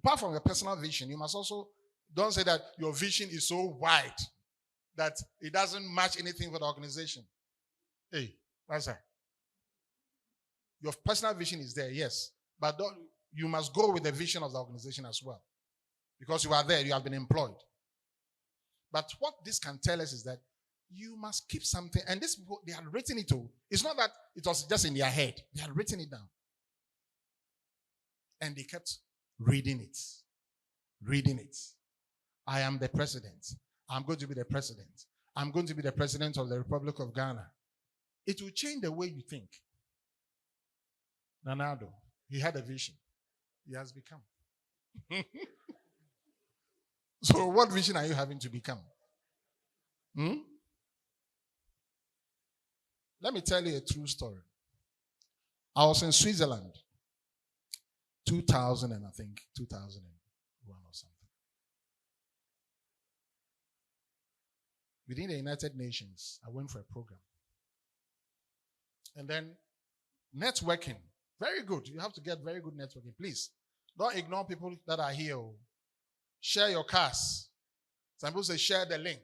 Apart from your personal vision, you must also, don't say that your vision is so wide that it doesn't match anything for the organization. Hey, what's that? Your personal vision is there, yes. But you must go with the vision of the organization as well. Because you are there, you have been employed. But what this can tell us is that you must keep something. And these people, they had written it all. It's not that it was just in their head. They had written it down. And they kept reading it. Reading it. I am the president. I'm going to be the president. I'm going to be the president of the Republic of Ghana. It will change the way you think. Nanado, he had a vision. He has become. So what vision are you having to become? Let me tell you a true story. I was in Switzerland, 2001 or something. Within the United Nations, I went for a program. And then networking, very good. You have to get very good networking. Please, don't ignore people that are here. Share your cars. Some people say share the link.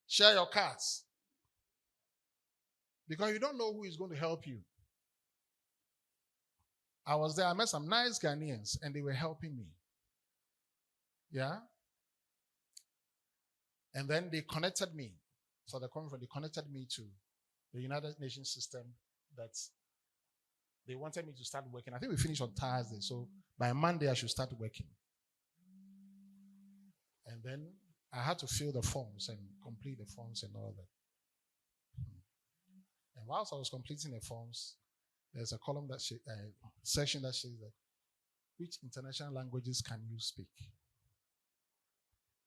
Share your cars. Because you don't know who is going to help you. I was there. I met some nice Ghanaians and they were helping me. Yeah? And then they connected me. For the conference, they connected me to the United Nations system that they wanted me to start working. I think we finished on Thursday. So by Monday, I should start working. And then I had to fill the forms and complete the forms and all that. And whilst I was completing the forms, there's a column that section that says that which international languages can you speak?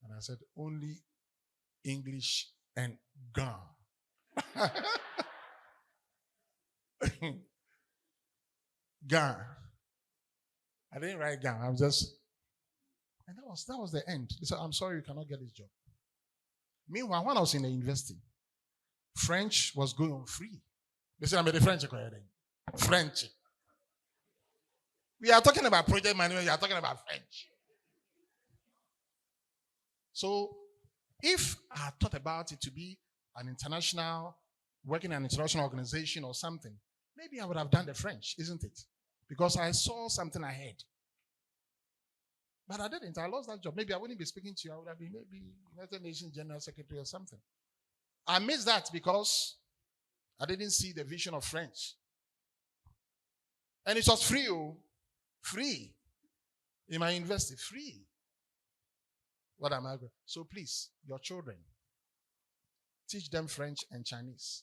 And I said only English and Ga. Ga. I didn't write Ga. I'm just. And that was the end. They said, I'm sorry, you cannot get this job. Meanwhile, when I was in the university, French was going on free. They said, I'm a French. French. We are talking about project management, we are talking about French. So, if I thought about it to be an international, working in an international organization or something, maybe I would have done the French, isn't it? Because I saw something ahead. But I didn't. I lost that job. Maybe I wouldn't be speaking to you. I would have been maybe United Nations General Secretary or something. I missed that because I didn't see the vision of French. And it was free. Free. In my university. Free. What am I going? So please, your children, teach them French and Chinese.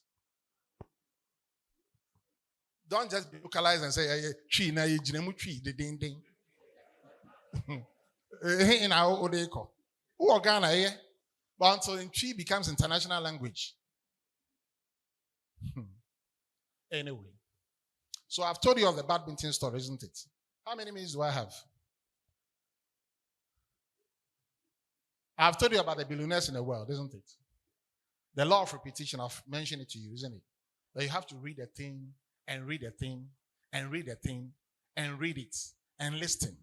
Don't just be localized and say, "Chi na yijinemu chi the ding ding." In our Odeko. Who are Ghana here? But until in Twi becomes international language. Anyway. So I've told you of the badminton story, isn't it? How many minutes do I have? I've told you about the billionaires in the world, isn't it? The law of repetition, I've mentioned it to you, isn't it? That you have to read a thing and read a thing and read a thing and read it and listen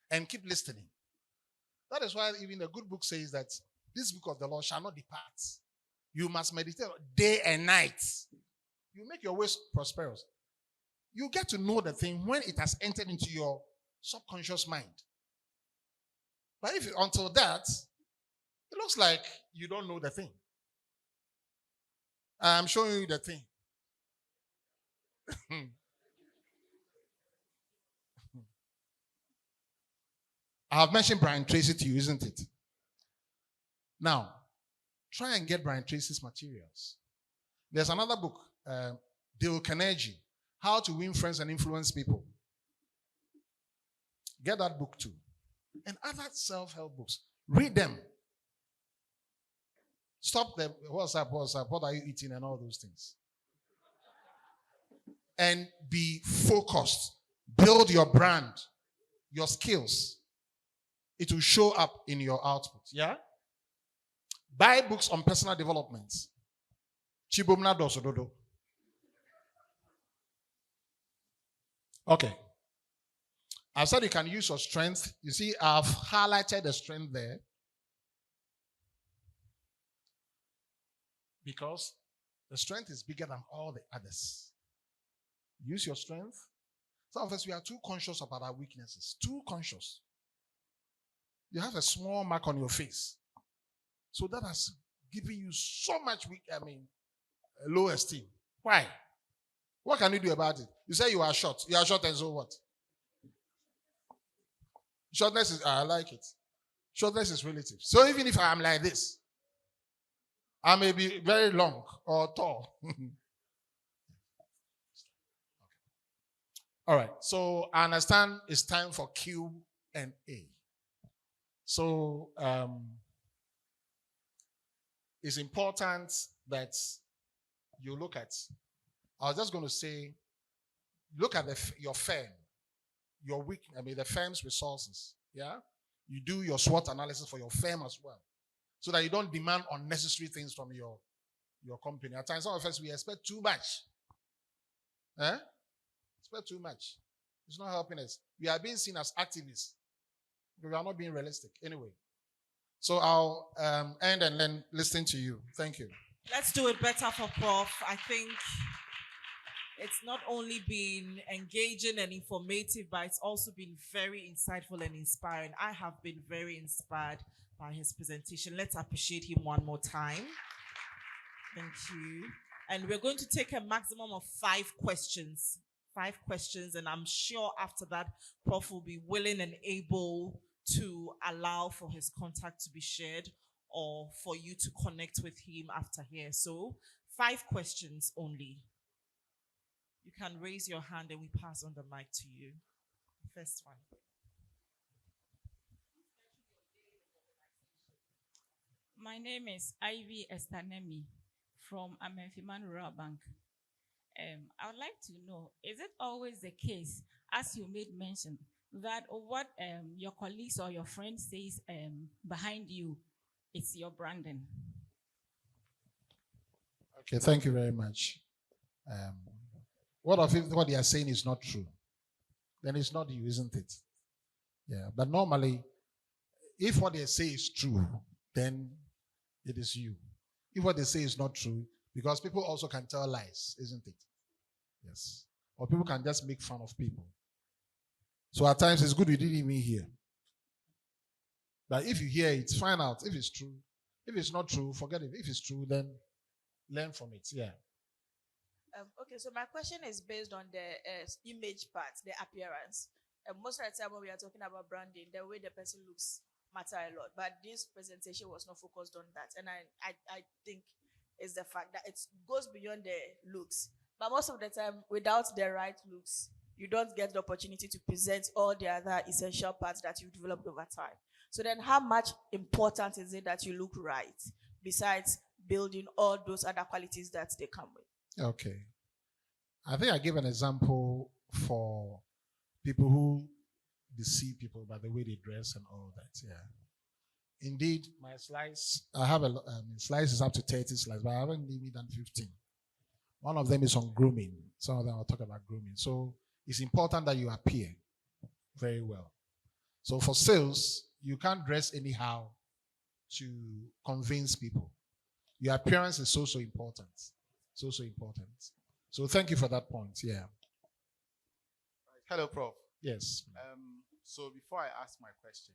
and keep listening. That is why even the good book says that this book of the law shall not depart. You must meditate day and night. You make your ways prosperous. You get to know the thing when it has entered into your subconscious mind. But if until that, it looks like you don't know the thing. I'm showing you the thing. I have mentioned Brian Tracy to you, isn't it? Now, try and get Brian Tracy's materials. There's another book, Dale Carnegie, How to Win Friends and Influence People. Get that book too. And other self-help books. Read them. Stop the what's up, what are you eating and all those things. And be focused. Build your brand, your skills. It will show up in your output. Yeah? Buy books on personal development. Chibomna dosododo. Okay. I said you can use your strength. You see, I've highlighted the strength there. Because the strength is bigger than all the others. Use your strength. Some of us, we are too conscious about our weaknesses. Too conscious. You have a small mark on your face. So that has given you so much low esteem. Why? What can you do about it? You say you are short. You are short and so what? Shortness is, I like it. Shortness is relative. So even if I am like this, I may be very long or tall. All right. So I understand it's time for Q&A. So it's important that you look at. I was just going to say, look at your firm, the firm's resources. Yeah, you do your SWOT analysis for your firm as well, so that you don't demand unnecessary things from your company. At times, some of us we expect too much. Expect too much. It's not helping us. We are being seen as activists. We are not being realistic. Anyway, so I'll end and then listen to you. Thank you. Let's do it better for Prof. I think it's not only been engaging and informative, but it's also been very insightful and inspiring. I have been very inspired by his presentation. Let's appreciate him one more time. Thank you. And we're going to take a maximum of 5 questions. 5 questions, and I'm sure after that, Prof will be willing and able to allow for his contact to be shared or for you to connect with him after here. So 5 questions only. You can raise your hand and we pass on the mic to you. First one. My name is Ivy Estanemi from Amenfiman Rural Bank. I would like to know, is it always the case, as you made mention, that what your colleagues or your friends says behind you, it's your branding? Okay, thank you very much. What if what they are saying is not true? Then it's not you, isn't it? Yeah, but normally, if what they say is true, then it is you. If what they say is not true, because people also can tell lies, isn't it? Yes. Or people can just make fun of people. So at times it's good you didn't even hear. But if you hear it, find out if it's true. If it's not true, forget it. If it's true, then learn from it. Yeah. Okay, so my question is based on the image part, the appearance. Most of the time when we are talking about branding, the way the person looks matter a lot. But this presentation was not focused on that. And I think it's the fact that it goes beyond the looks. But most of the time, without the right looks, you don't get the opportunity to present all the other essential parts that you've developed over time. So then how much important is it that you look right besides building all those other qualities that they come with? Okay. I think I gave an example for people who deceive people by the way they dress and all that. Yeah. Indeed, my slides, I have slides is up to 30 slides, but I haven't even done 15. One of them is on grooming. Some of them I'll talk about grooming. So it's important that you appear very well. So for sales, you can't dress anyhow to convince people. Your appearance is so important. So important. So thank you for that point. Yeah. Hello, Prof. Yes. So before I ask my question,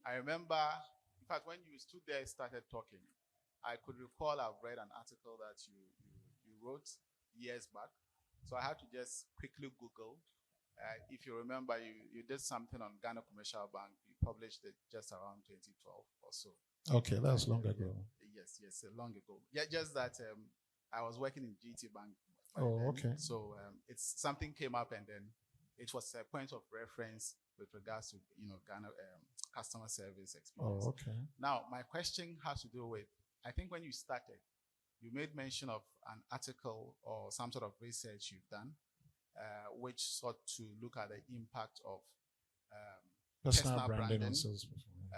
I remember, in fact, when you stood there and started talking, I could recall I've read an article that you wrote years back. So I had to just quickly Google. If you remember, you did something on Ghana Commercial Bank. You published it just around 2012 or so. Okay, that's long ago. Yes, long ago. Yeah, just that I was working in GT Bank. Oh, then. okay. So it's something came up, and then it was a point of reference with regards to Ghana customer service experience. Oh, okay. Now my question has to do with, I think when you started, you made mention of an article or some sort of research you've done, which sought to look at the impact of Personal branding and sales performance.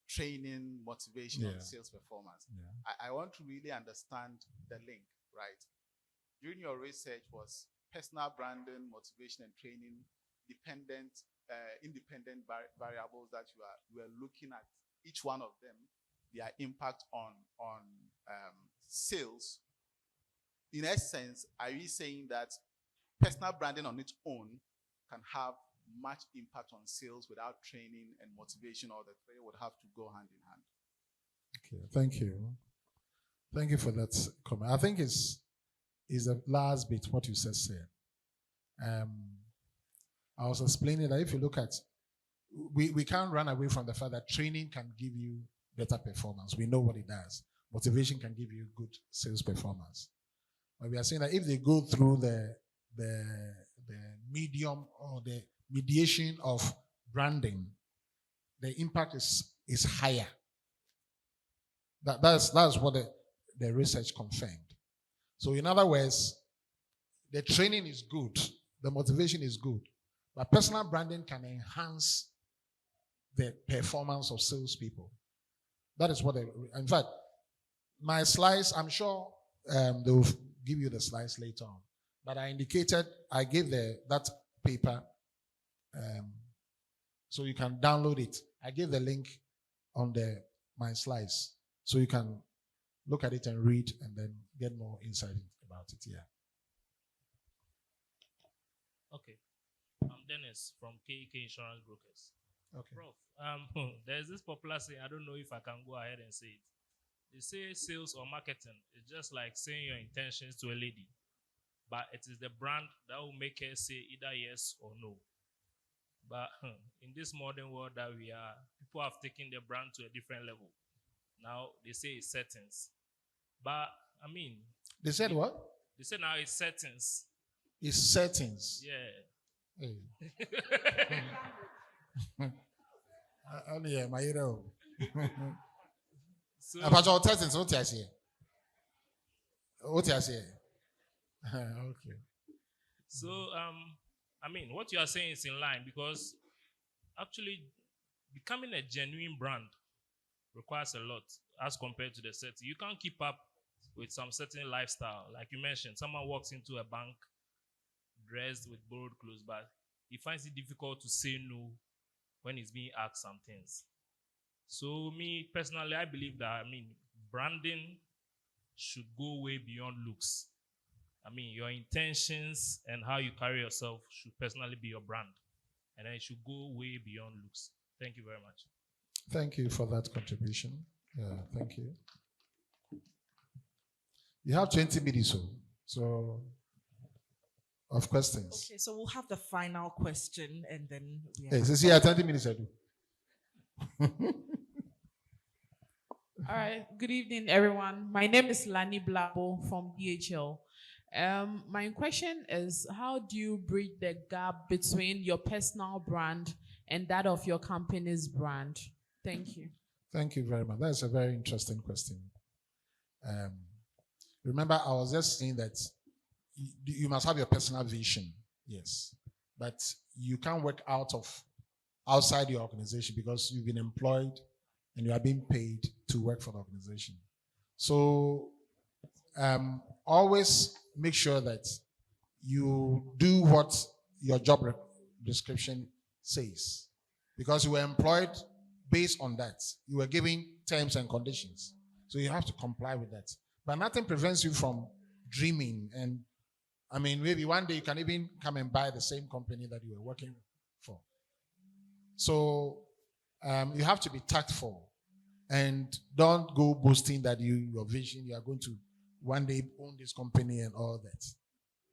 training, motivation, Yeah. and sales performance. Yeah. I want to really understand the link, right? During your research, was personal branding, motivation, and training independent variables that you are looking at, each one of them, their impact on sales? In essence, are you saying that personal branding on its own can have much impact on sales without training and motivation, or the three would have to go hand in hand? Okay, thank you. Thank you for that comment. I think is the last bit what you said. I was explaining that if you look at, we can't run away from the fact that training can give you better performance. We know what it does. Motivation can give you good sales performance. But we are saying that if they go through the medium or the mediation of branding, the impact is higher. That's what the research confirmed. So in other words, the training is good, the motivation is good, but personal branding can enhance the performance of salespeople. That is what in fact, my slides, I'm sure they will give you the slides later on, but I gave that paper, so you can download it. I gave the link on my slides, so you can look at it and read and then get more insight about it. Yeah. Okay. I'm Dennis from KK Insurance Brokers. Okay. Prof, there's this popular saying, I don't know if I can go ahead and say it. They say sales or marketing is just like saying your intentions to a lady, but it is the brand that will make her say either yes or no. But in this modern world that we are, people have taken the brand to a different level. Now they say it's settings. But I mean, They said what? they say now it's settings. It's settings. Yeah. Hey. Only my hero. So About your settings, what I say? What I say? Okay. So, I mean, what you are saying is in line, because actually becoming a genuine brand requires a lot as compared to the setting. You can't keep up with some certain lifestyle. Like you mentioned, someone walks into a bank dressed with borrowed clothes, but he finds it difficult to say no when he's being asked some things. So me personally, I believe that, branding should go way beyond looks. Your intentions and how you carry yourself should personally be your brand. And then it should go way beyond looks. Thank you very much. Thank you for that contribution. Yeah, thank you. You have 20 minutes, so of questions. Okay, so we'll have the final question, and then we Hey, have- so see, 20 minutes I do. All right. Good evening, everyone. My name is Lani Blabo from DHL. My question is, how do you bridge the gap between your personal brand and that of your company's brand? Thank you. Thank you very much. That's a very interesting question. Remember, I was just saying that you must have your personal vision, yes, but you can't work outside your organization because you've been employed and you are being paid to work for the organization. So always make sure that you do what your job description says, because you were employed based on that. You were given terms and conditions. So you have to comply with that. But nothing prevents you from dreaming. And I mean, maybe one day you can even come and buy the same company that you were working for. So you have to be tactful and don't go boasting that your vision, you are going to one day own this company and all that.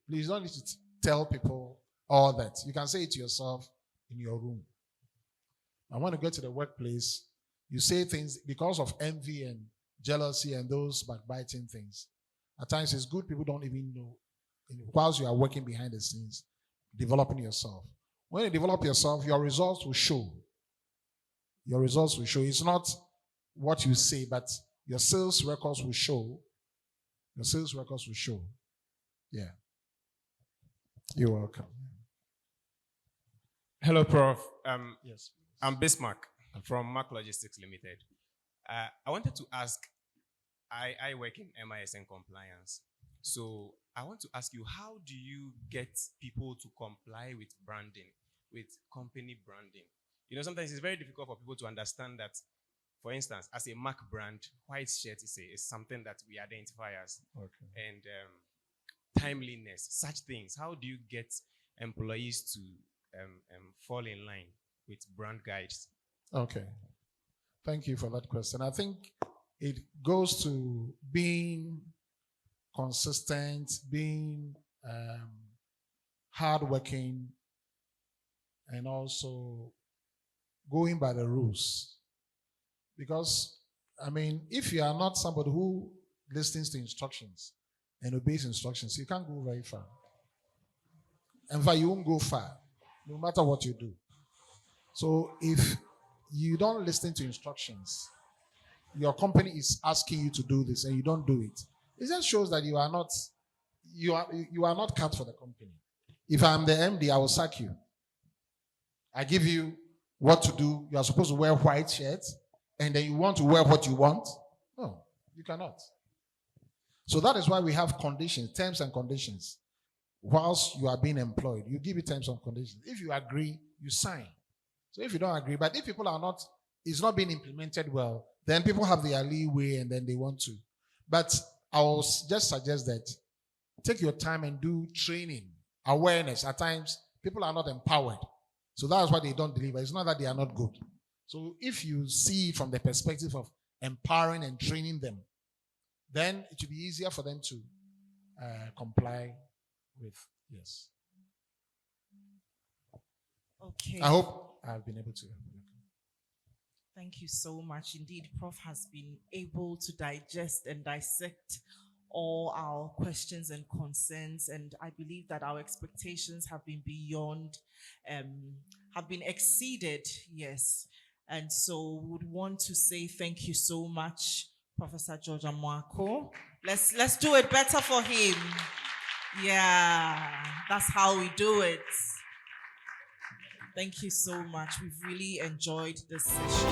Please don't need to tell people all that. You can say it to yourself in your room. I want to go to the workplace. You say things because of envy and jealousy and those backbiting things. At times, it's good people don't even know. Whilst you are working behind the scenes, developing yourself. When you develop yourself, your results will show. Your results will show. It's not what you say, but your sales records will show. Your sales records will show. Yeah. You're welcome. Hello, Prof. Yes. I'm Bismarck from Mac Logistics Limited. I wanted to ask, I work in MIS and compliance. So I want to ask you, how do you get people to comply with branding, with company branding? You know, sometimes it's very difficult for people to understand that, for instance, as a Mac brand, white shirt is something that we identify as. Okay. And timeliness, such things. How do you get employees to fall in line with brand guides? Okay. Thank you for that question. I think it goes to being consistent, being hardworking, and also going by the rules. Because, I mean, if you are not somebody who listens to instructions and obeys instructions, you can't go very far. In fact, you won't go far, no matter what you do. So if you don't listen to instructions, your company is asking you to do this and you don't do it, it just shows that you are not cut for the company. If I'm the MD, I will sack you. I give you what to do. You are supposed to wear white shirts, and then you want to wear what you want? No, you cannot. So that is why we have conditions, terms and conditions. Whilst you are being employed, you give it terms and conditions. If you agree, you sign. So if you don't agree, but if people are not, it's not being implemented well, then people have their leeway and then they want to. But I will just suggest that take your time and do training, awareness. At times, people are not empowered. So that's why they don't deliver. It's not that they are not good. So if you see from the perspective of empowering and training them, then it will be easier for them to comply with. Yes. Okay. I hope I've been able to. Thank you so much. Indeed, Prof has been able to digest and dissect all our questions and concerns, and I believe that our expectations have been beyond, have been exceeded, yes. And so we would want to say thank you so much, Professor George Amoako. Let's do it better for him. Yeah, that's how we do it. Thank you so much. We've really enjoyed this session.